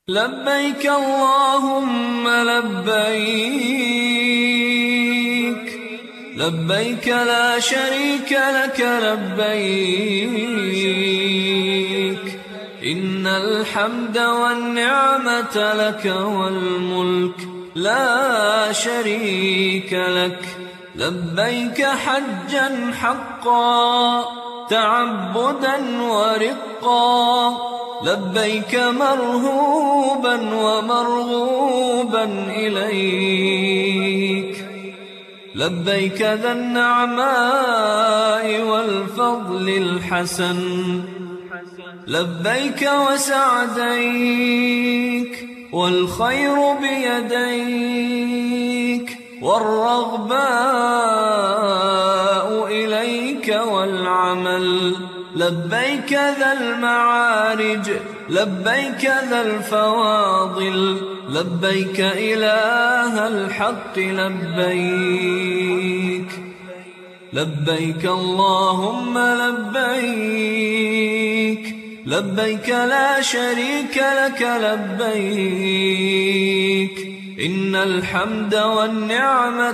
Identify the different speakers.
Speaker 1: لبيك اللهم لبيك، لبيك لا شريك لك لبيك، إن الحمد والنعمة لك والملك لا شريك لك. لبيك حجا حقا تعبدا ورقا، لبيك مرهوبا ومرغوبا إليك، لبيك ذا النعماء والفضل الحسن، لبيك وسعديك والخير بيديك، والرغباء إليك والعمل. لبيك ذا المعارج، لبيك ذا الفواضل، لبيك إله الحق لبيك، لبيك اللهم لبيك، لبيك لا شريك لك لبيك، إن الحمد والنعمة